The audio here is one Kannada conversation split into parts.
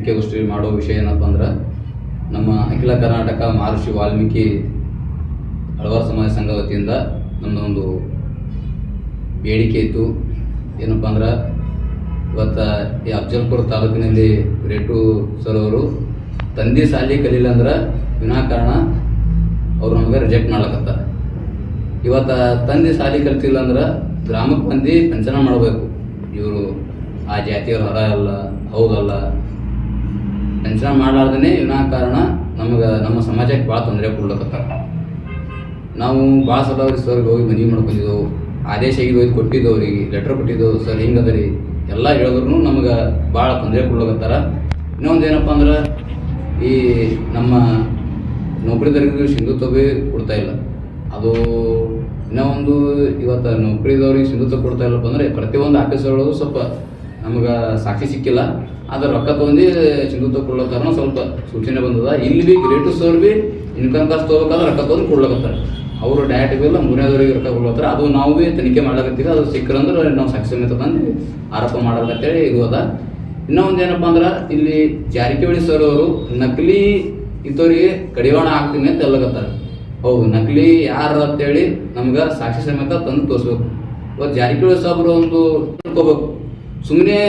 ಮುಖ್ಯಗೋಷ್ಠಿ ಮಾಡೋ ವಿಷಯ ಏನಪ್ಪ ಅಂದ್ರೆ, ನಮ್ಮ ಅಖಿಲ ಕರ್ನಾಟಕ ಮಹರ್ಷಿ ವಾಲ್ಮೀಕಿ ಹಳವಾರ ಸಮಾಜ ಸಂಘ ವತಿಯಿಂದ ನಮ್ಮದೊಂದು ಬೇಡಿಕೆ ಇತ್ತು. ಏನಪ್ಪ ಅಂದ್ರೆ, ಇವತ್ತು ಈ ಅಫಜಲ್ಪುರ ತಾಲೂಕಿನಲ್ಲಿ ರೇಟು ಸರ್ ಅವರು ತಂದೆ ಶಾಲೆ ಕಲಿಲ್ಲ ಅಂದ್ರೆ ವಿನಾಕಾರಣ ಅವರು ನಮಗೆ ರಿಜೆಕ್ಟ್ ಮಾಡ್ಲಕತ್ತಾರೆ. ಇವತ್ತು ತಂದೆ ಶಾಲೆ ಕಲ್ತಿಲ್ಲ ಅಂದ್ರೆ ಗ್ರಾಮಕ್ಕೆ ಬಂದು ಪಂಚನ ಮಾಡಬೇಕು. ಇವರು ಆ ಜಾತಿಯವ್ರ ಹೊರ ಅಲ್ಲ, ಹೌದಲ್ಲ, ಪಂಚನ ಮಾಡಲಾರ್ದೇ ವಿನಾಕಾರಣ ನಮಗೆ ನಮ್ಮ ಸಮಾಜಕ್ಕೆ ಭಾಳ ತೊಂದರೆ ಕೊಡ್ಲಕತ್ತಾರೆ. ನಾವು ಭಾಳ ಸಲ ಅವ್ರಿಗೆ ಸರ್ಗೆ ಹೋಗಿ ಮನವಿ ಮಾಡ್ಕೊಂಡಿದ್ದೆವು, ಆದೇಶ ಹೋಗಿ ಕೊಟ್ಟಿದ್ದೆವು, ಅವ್ರಿಗೆ ಲೆಟ್ರ್ ಕೊಟ್ಟಿದ್ದೆವು. ಸರ್ ಹಿಂಗದ ರೀ ಎಲ್ಲ ಹೇಳಿದ್ರು ನಮಗೆ ಭಾಳ ತೊಂದರೆ ಕೊಡ್ಲಕತ್ತಾರ. ಇನ್ನೊಂದು ಏನಪ್ಪ ಅಂದ್ರೆ, ಈ ನಮ್ಮ ನೌಕರಿದಾರರಿಗೆ ಸಿಂಧುತ್ವ ಕೊಡ್ತಾ ಇಲ್ಲ. ಅದು ಇನ್ನೂ ಒಂದು, ಇವತ್ತು ನೌಕರಿದವ್ರಿಗೆ ಸಿಂಧುತ್ವ ಕೊಡ್ತಾ ಇಲ್ಲಪ್ಪ ಅಂದರೆ ಪ್ರತಿಯೊಂದು ಆಫೀಸ್ಗಳು ಸ್ವಲ್ಪ ನಮಗೆ ಸಾಕ್ಷಿ ಸಿಕ್ಕಿಲ್ಲ. ಆದರೆ ರೊಕ್ಕ ತೊಗೊಂಡು ಸಿಂಧುತ್ವ ಕೊಡ್ಲತ್ತಾರ ಸ್ವಲ್ಪ ಸೂಚನೆ ಬಂದದ. ಇಲ್ಲಿ ಭೀ ಗ್ರೇಟಸ್ ಅವ್ರು ಭೀ ಇನ್ಕಮ್ ಕಾಸ್ಟ್ ತೊಗೋಬೇಕಾದ್ರೆ ರೊಕ್ಕ ತೊಗೊಂಡು ಕೊಡ್ಲಕತ್ತಾರೆ. ಅವರು ಡೈರೆಕ್ಟ್ ಬಿಲ್ಲ ಮೂರನೇದವ್ರಿಗೆ ರೊಕ್ಕ ಕೊಡ್ಲತ್ತಾರೆ. ಅದು ನಾವು ಭೀ ತನಿಖೆ ಮಾಡ್ಲಕತ್ತೀವಿ. ಅದು ಸಿಕ್ಕರಂದ್ರೆ ನಾವು ಸಾಕ್ಷಿ ಸಮೇತ ತಂದು ಆರೋಪ ಮಾಡಲತ್ತೇಳಿ ಇರುವುದ. ಇನ್ನೂ ಒಂದು ಏನಪ್ಪ ಅಂದ್ರೆ, ಇಲ್ಲಿ ಜಾರಕಿಹೊಳಿ ಸರ್ ಅವರು ನಕಲಿ ಇದ್ದವರಿಗೆ ಕಡಿವಾಣ ಹಾಕ್ತೀನಿ ಅಂತ ಹೇಳಕತ್ತಾರೆ. ಹೌದು, ನಕಲಿ ಯಾರು ಅಂತೇಳಿ ನಮ್ಗೆ ಸಾಕ್ಷಿ ಸಮೇತ ತಂದು ತೋರಿಸ್ಬೇಕು. ಇವತ್ತು ಜಾರಕಿಹೊಳಿ ಸಾಬ್ರು ಒಂದು ತಿಳ್ಕೋಬೇಕು. ಸುಮ್ಮನೆ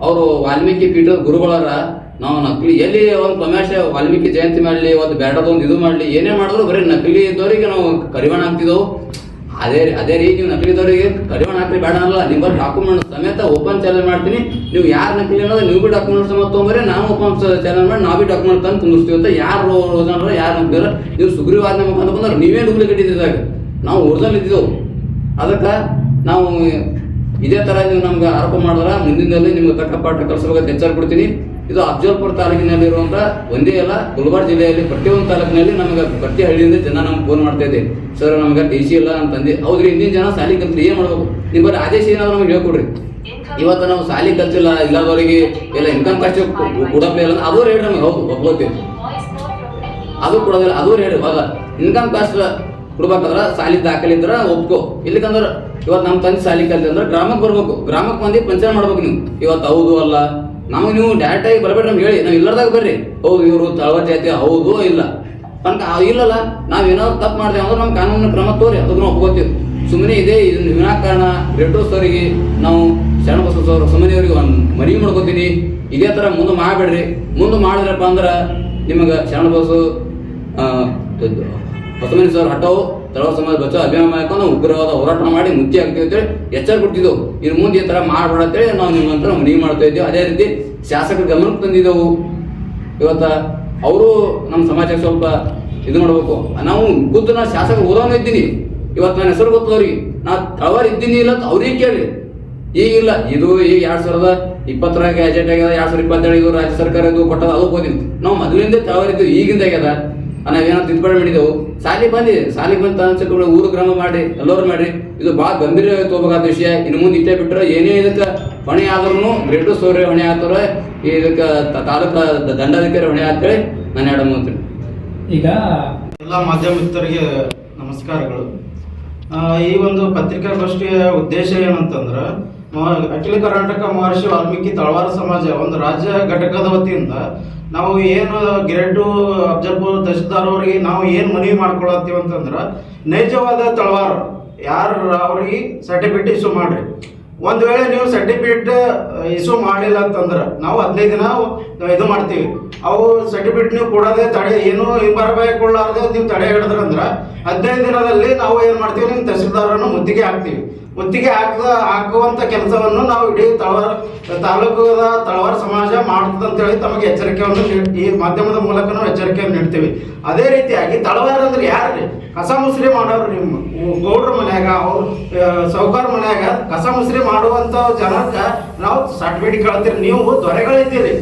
ಅವರು ವಾಲ್ಮೀಕಿ ಪೀಠದ ಗುರುಗಳಾರ, ನಾವು ನಕಲಿ ಎಲ್ಲಿ ಒಂದು ಪ್ರಮೇಶ ವಾಲ್ಮೀಕಿ ಜಯಂತಿ ಮಾಡಲಿ, ಒಂದು ಬೇಡದೊಂದು ಇದು ಮಾಡಲಿ, ಏನೇ ಮಾಡಿದ್ರು ಬರೀ ನಕಲಿ ಇದ್ದವರಿಗೆ ನಾವು ಕಡಿವಾಣ ಹಾಕ್ತಿದ್ದೆವು. ಅದೇ ರೀತಿ ನೀವು ನಕಲಿ ಇದ್ದವರಿಗೆ ಕಡಿವಾಣ ಹಾಕ್ಲಿ ಬೇಡ ಅನ್ನಲ್ಲ, ನಿಮ್ಮ ಡಾಕ್ಯುಮೆಂಟ್ ಸಮೇತ ಓಪನ್ ಚಾಲೆಂಜ್ ಮಾಡ್ತೀನಿ. ನೀವು ಯಾರು ನಕಲಿ ಅನ್ನೋದು ನೀವು ಭೀ ಡಾಕ್ಯುಮೆಂಟ್ ಸಮೇತ ತೊಗೊಂಬರಿ, ನಾವು ಓಪನ್ ಚಾಲೆಂಜ್ ಮಾಡಿ ನಾವು ಭೀ ಡಾಕ್ಯುಮೆಂಟ್ ತಂದು ತುಂಬಿಸ್ತೀವಿ ಅಂತ. ಯಾರು ರೋಜನರ ಯಾರು ನಕ್ಲಿರ, ನೀವು ಸುಗ್ರೀವಾಜ್ಞೆ ಮುಖಾಂತರ ಬಂದ್ರೆ ನೀವೇ ಡೂಪ್ಲಿಕೇಟ್ ಇದ್ದಿದ್ದಾಗ ನಾವು ಒರಿಜಿನಲ್ ಇದ್ದಿದ್ದೆವು. ಅದಕ್ಕೆ ನಾವು ಇದೇ ಥರ ನೀವು ನಮ್ಗೆ ಆರೋಪ ಮಾಡಿದ್ರೆ ಮುಂದಿನಲ್ಲಿ ನಿಮ್ಗೆ ತಕ್ಕಪಾಠ ಕಲಿಸಬೇಕಂತ ಎಚ್ಚರ ಕೊಡ್ತೀನಿ. ಇದು ಅಫಜಲ್ಪುರ ತಾಲೂಕಿನಲ್ಲಿರುವಂಥ ಒಂದೇ ಅಲ್ಲ, ಗುಲ್ಬರ್ಗ ಜಿಲ್ಲೆಯಲ್ಲಿ ಪ್ರತಿಯೊಂದು ತಾಲೂಕಿನಲ್ಲಿ ನಮಗೆ ಪ್ರತಿ ಹಳ್ಳಿಯಿಂದ ಜನ ನಮ್ಗೆ ಫೋನ್ ಮಾಡ್ತಾ ಇದೆ, ಸರ್ ನಮ್ಗೆ ಟಿ ಸಿ ಇಲ್ಲ ನಮ್ಮ ತಂದೆ. ಹೌದ್ರಿ, ಹಿಂದಿನ ಜನ ಶಾಲೆ ಕಲ್ತ್ರಿ ಏನು ಮಾಡ್ಬೇಕು, ನೀವು ಬರೀ ಆದೇಶ ಏನಾದ್ರು ನಮ್ಗೆ ಹೇಳ್ಕೊಡ್ರಿ. ಇವತ್ತು ನಾವು ಶಾಲೆ ಕಲ್ತಿಲ್ಲ, ಇಲ್ಲದವರಿಗೆ ಎಲ್ಲ ಇನ್ಕಮ್ ಕಾಸ್ಟ್ ಕೊಡಪ್ಲೇ ಇಲ್ಲ, ಅದು ರೇಟ್ ನಮಗೆ ಹೌದು ಒಪ್ಕೋತೀವಿ, ಅದು ಕೊಡೋದಿಲ್ಲ, ಅದು ರೇಟ್ ಅಲ್ಲ. ಇನ್ಕಮ್ ಕಾಸ್ಟ್ ಕೊಡ್ಬೇಕಾದ್ರೆ ಶಾಲೆ ದಾಖಲೆ ಇದ್ರೆ ಒಪ್ಕೋ. ಇಲ್ಲಿಕಂದ್ರೆ ಇವತ್ತು ನಮ್ಮ ತಂದೆ ಶಾಲೆ ಕಲ್ತಿ ಅಂದ್ರೆ ಗ್ರಾಮಕ್ಕೆ ಬರ್ಬೇಕು, ಗ್ರಾಮಕ್ಕೆ ಬಂದು ಪಂಚಾಯತ್ ಮಾಡ್ಬೇಕು. ನೀವು ಇವತ್ತು ಹೌದು ಅಲ್ಲ ನಮಗೆ ನೀವು ಡೈರೆಕ್ಟಾಗಿ ಬರಬೇಡಿ, ನಮ್ಗೆ ಹೇಳಿ, ನಾವು ಇಲ್ಲದಾಗ ಬರ್ರಿ, ಹೌದು ಇವರು ತಳವಾರ ಜಾತಿ ಹೌದು ಇಲ್ಲ ತನಕ ಇಲ್ಲಲ್ಲ, ನಾವು ಏನಾದ್ರು ತಪ್ಪು ಮಾಡ್ತೇವೆ ಅಂದ್ರೆ ನಮ್ಮ ಕಾನೂನಿನ ಕ್ರಮ ತೋರಿ, ಅದನ್ನು ಒಪ್ಕೋತೀವಿ. ಸುಮ್ಮನೆ ಇದೆ ಇದನ್ನು ವಿನಾಕಾರಣ ರೆಡ್ಡೋಸವರಿಗೆ ನಾವು ಶರಣಬಸವ ಸುಮ್ಮನೆಯವ್ರಿಗೆ ಮನವಿ ಮಾಡ್ಕೋತೀನಿ. ಇದೇ ಥರ ಮುಂದೆ ಮಾಡಬೇಡ್ರಿ. ಮುಂದೆ ಮಾಡಿದ್ರಪ್ಪ ಅಂದ್ರೆ ನಿಮಗೆ ಶರಣಬಸವ ಹೊಸಮನಿ ಸರ್ ಹಠವು ತಳವಾರ ಸಮಾಜ ಬಚಾವ್ ಅಭಿಯಾನ ಮಾಡ್ಕೊಂಡು ಉಗ್ರವಾದ ಹೋರಾಟ ಮಾಡಿ ಮುಕ್ತಿ ಆಗ್ತೀವಿ ಅಂತೇಳಿ ಎಚ್ಚರ ಕೊಡ್ತಿದ್ದೆವು. ಇನ್ನು ಮುಂದೆ ಈ ಥರ ಮಾಡಬೇಡ ಅಂತೇಳಿ ನಾವು ನಿಮ್ಮ ಹತ್ರ ಮನವಿ ಮಾಡ್ತಾ ಇದ್ದೇವೆ. ಅದೇ ರೀತಿ ಶಾಸಕರ ಗಮನಕ್ಕೆ ತಂದಿದ್ದೆವು. ಇವತ್ತು ಅವರು ನಮ್ಮ ಸಮಾಜಕ್ಕೆ ಸ್ವಲ್ಪ ಇದು ಮಾಡಬೇಕು. ನಾವು ಖುದ್ದು ನಾನು ಶಾಸಕ ಓದೋನು ಇದ್ದೀನಿ, ಇವತ್ತು ನನ್ನ ಹೆಸರು ಗೊತ್ತದವ್ರಿಗೆ, ನಾನು ತಳವಾರ ಇದ್ದೀನಿ ಇಲ್ಲ ಅಂತ ಅವ್ರಿಗೆ ಕೇಳಿ. ಈಗಿಲ್ಲ, ಇದು ಈಗ 2020 ಗ್ಯಾಜೆಟ್ ಆಗ್ಯದ, 2027 ರಾಜ್ಯ ಸರ್ಕಾರ ಇದು ಕೊಟ್ಟದ, ಅದು ಓದಿನಿ. ನಾವು ಮೊದಲಿಂದ ತಳವಾರ ಇದ್ದೀವಿ, ಈಗಿಂದ ಆಗ್ಯದ. ನಾವೇನೋ ತಿದ್ದುಪಡಿ ಮಾಡಿದೆವು. ಶಾಲೆಗೆ ಬಂದು ಅನ್ಸಕ್ಕೆ ಊರು ಗ್ರಾಮ ಮಾಡಿ ಎಲ್ಲರೂ ಮಾಡಿ. ಇದು ಭಾಳ ಗಂಭೀರ ತಗೋಬೇಕಾದ ವಿಷಯ. ಇನ್ನು ಮುಂದೆ ಇಟ್ಟೇ ಬಿಟ್ಟರೆ ಏನೇ ಇದಕ್ಕೆ ಹೊಣೆ ಆದ್ರೂ ಗ್ರೇಟು ಸೌರ್ಯ ಹೊಣೆ ಆಗ್ತಾರೆ, ಇದಕ್ಕೆ ತಾಲೂಕು ದಂಡಾಧಿಕಾರಿ ಹೊಣೆ ಆಗ್ತೇಳಿ ನಾನು ಹೇಳ್ತೀನಿ. ಈಗ ಎಲ್ಲ ಮಾಧ್ಯಮ ಮಿತ್ರರಿಗೆ ನಮಸ್ಕಾರಗಳು. ಈ ಒಂದು ಪತ್ರಿಕಾಗೋಷ್ಠಿಯ ಉದ್ದೇಶ ಏನಂತಂದ್ರೆ, ಅಖಿಲ ಕರ್ನಾಟಕ ಮಹರ್ಷಿ ವಾಲ್ಮೀಕಿ ತಳವಾರ ಸಮಾಜ ಒಂದು ರಾಜ್ಯ ಘಟಕದ ವತಿಯಿಂದ ನಾವು ಏನು ಗ್ರೇಟು ಅಫಜಲ್ಪುರ ತಹಶೀಲ್ದಾರ್ ಅವರಿಗೆ ನಾವು ಏನು ಮನವಿ ಮಾಡ್ಕೊಳತ್ತೀವಿ ಅಂತಂದ್ರೆ, ನೈಜವಾದ ತಳವಾರ ಯಾರು ಅವ್ರಿಗೆ ಸರ್ಟಿಫಿಕೇಟ್ ಇಶ್ಯೂ ಮಾಡ್ರಿ. ಒಂದು ವೇಳೆ ನೀವು ಸರ್ಟಿಫಿಕೇಟ್ ಇಶ್ಯೂ ಮಾಡಿಲ್ಲ ಅಂತಂದ್ರೆ ನಾವು 15 ದಿನ ಇದು ಮಾಡ್ತೀವಿ. ಅವು ಸರ್ಟಿಫಿಕೇಟ್ ನೀವು ಕೊಡೋದೇ ತಡೆ, ಏನು ಹಿಂಬರಬಾಯಿ ಕೊಡಲಾರ್ದೆ ನೀವು ತಡೆ ಹಿಡಿದ್ರಂದ್ರೆ 15 ದಿನದಲ್ಲಿ ನಾವು ಏನು ಮಾಡ್ತೀವಿ, ನಿಮ್ಮ ತಹಶೀಲ್ದಾರನ್ನು ಮುತ್ತಿಗೆ ಹಾಕ್ತೀವಿ. ಮುತ್ತಿಗೆ ಹಾಕುವಂಥ ಕೆಲಸವನ್ನು ನಾವು ಇಡೀ ತಾಲೂಕದ ತಳವಾರ ಸಮಾಜ ಮಾಡ್ತದೆ ಅಂತೇಳಿ ತಮಗೆ ಎಚ್ಚರಿಕೆಯನ್ನು ಈ ಮಾಧ್ಯಮದ ಮೂಲಕ ನಾವು ಎಚ್ಚರಿಕೆಯನ್ನು ನೀಡ್ತೀವಿ. ಅದೇ ರೀತಿಯಾಗಿ ತಳವಾರ ಅಂದ್ರೆ ಯಾರು ಕಸ ಮುಸ್ರಿ ಮಾಡೋರು, ನಿಮ್ಮ ಗೌಡ್ರ ಮನ್ಯಾಗ ಅವ್ರು ಸೌಕಾರ ಮನ್ಯಾಗ ಕಸ ಮುಸ್ರಿ ಮಾಡುವಂಥ ಜನಕ್ಕೆ ನಾವು ಸರ್ಟಿಫಿಕೇಟ್ ಕೇಳ್ತೀರಿ. ನೀವು ದೊರೆಗಳಿದ್ದೀರಿ,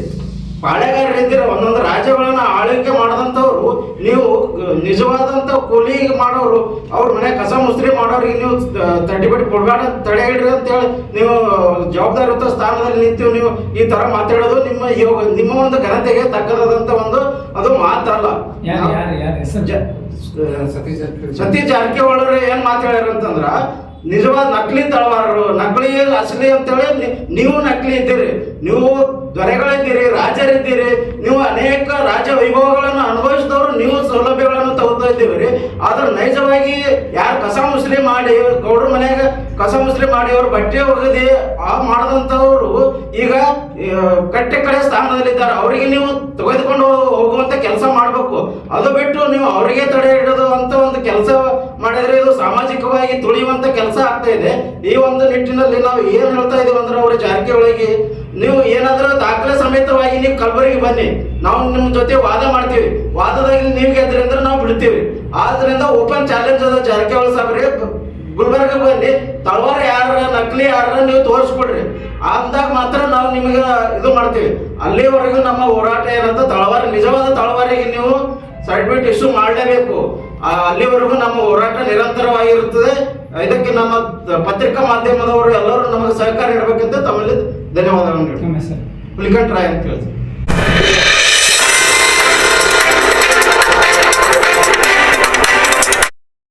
ಪಾಳೆಗಾರರಿದ್ದೀರ, ಒಂದೊಂದು ರಾಜ್ಯಗಳನ್ನ ಆಳ್ವಿಕೆ ಮಾಡಿದಂಥವ್ರು. ನೀವು ನಿಜವಾದಂಥ ಕೂಲಿ ಮಾಡೋರು, ಅವ್ರ ಮನೆ ಕಸ ಮುಸ್ರಿ ಮಾಡೋರಿಗೆ ನೀವು ಸರ್ಟಿಫಿಕೇಟ್ ಕೊಡಬೇಡ, ತಡೆ ಹಿಡ್ರಿ ಅಂತೇಳಿ ನೀವು ಜವಾಬ್ದಾರಿಯುತ ಸ್ಥಾನದಲ್ಲಿ ನಿಂತು ನೀವು ಈ ತರ ಮಾತಾಡೋದು ನಿಮ್ಮ ಒಂದು ಘನತೆಗೆ ತಕ್ಕದಾದಂಥ ಒಂದು ಅದು ಮಾತಲ್ಲ. ಸತೀಶ್ ಜಾರಕಿಹೊಳಿ ಏನ್ ಮಾತಾಡ್ಯಾರ ಅಂತಂದ್ರ, ನಿಜವಾದ ನಕಲಿ ತಳವಾರರು, ನಕಲಿ ಅಸಲಿ ಅಂತೇಳಿ ನೀವು ನಕಲಿ ಇದ್ದೀರಿ. ನೀವು ದೊರೆಗಳಿದ್ದೀರಿ, ರಾಜರಿದ್ದೀರಿ. ನೀವು ಅನೇಕ ರಾಜ್ಯ ವೈಭವಗಳನ್ನು ಅನುಭವಿಸಿದವರು, ನೀವು ಸೌಲಭ್ಯಗಳನ್ನು ತಗೋತಾ ಇದ್ದೀವಿ. ಆದ್ರೆ ನೈಜವಾಗಿ ಯಾರು ಕಸ ಮುಸ್ರಿ ಮಾಡಿ ಗೌಡ್ರ ಮನೆಯಾಗ ಕಸ ಮುಸ್ರಿ ಮಾಡಿ ಅವ್ರು ಬಟ್ಟೆ ಒಗದಿ ಮಾಡಿದಂಥವ್ರು ಈಗ ಕಟ್ಟೆ ಕಡೆ ಸ್ಥಾನದಲ್ಲಿದ್ದಾರೆ. ಅವರಿಗೆ ನೀವು ತೆಗೆದುಕೊಂಡು ಹೋಗುವಂತ ಕೆಲಸ ಮಾಡಬೇಕು. ಅದು ಬಿಟ್ಟು ನೀವು ಅವರಿಗೆ ತಡೆ ಹಿಡಿದು ಅಂತ ಒಂದು ಕೆಲಸ ಮಾಡಿದ್ರೆ ಇದು ಸಾಮಾಜಿಕವಾಗಿ ತುಳಿಯುವಂತ ಕೆಲಸ ಆಗ್ತಾ ಇದೆ. ಈ ಒಂದು ನಿಟ್ಟಿನಲ್ಲಿ ನಾವು ಏನ್ ಹೇಳ್ತಾ ಇದೀವಿ ಅಂದ್ರೆ, ಅವರ ಜಾರಕಿಹೊಳಿಗೆ ನೀವು ಏನಾದ್ರೂ ದಾಖಲೆ ಸಮೇತವಾಗಿ ನೀವು ಕಲಬುರಗಿ ಬನ್ನಿ, ನಾವು ನಿಮ್ಮ ಜೊತೆ ವಾದ ಮಾಡ್ತೀವಿ. ವಾದದಲ್ಲಿ ನೀವು ಗೆದ್ರಿ ಅಂದ್ರೆ ನಾವು ಬಿಡ್ತೀವಿ. ಆದ್ರಿಂದ ಓಪನ್ ಚಾಲೆಂಜ್ ಅದ ಜಾರಕಿಹೊಳಿ ಸಾಬ್ರಿಗೆ, ಗುಲ್ಬರ್ಗ ಬನ್ನಿ, ತಳವಾರ ಯಾರ ನಕಲಿ ಯಾರ ನೀವು ತೋರಿಸ್ಕೊಡ್ರಿ. ಅಂದಾಗ ಮಾತ್ರ ನಾವು ನಿಮಗೆ ಇದು ಮಾಡ್ತೀವಿ. ಅಲ್ಲಿವರೆಗೂ ನಮ್ಮ ಹೋರಾಟ ಏನಂತ, ತಳವಾರ ನಿಜವಾದ ತಳವಾರಿಗೆ ನೀವು ಸರ್ಟಿಫಿಕೇಟ್ ಇಶ್ಯೂ ಮಾಡಲೇಬೇಕು. ಅಲ್ಲಿವರೆಗೂ ನಮ್ಮ ಹೋರಾಟ ನಿರಂತರವಾಗಿರುತ್ತದೆ. ಇದಕ್ಕೆ ನಮ್ಮ ಪತ್ರಿಕಾ ಮಾಧ್ಯಮದವರು ಎಲ್ಲರೂ ನಮಗೆ ಸಹಕಾರ ನೀಡಬೇಕಂತ ತಮ್ಮಲ್ಲಿ ಧನ್ಯವಾದಗಳನ್ನು. ನಮ್ಮ ಹೆಸರು ಹುಲಿಕಂಠ ರಾಯ್ ಅಂತ ಹೇಳ್ತೀವಿ.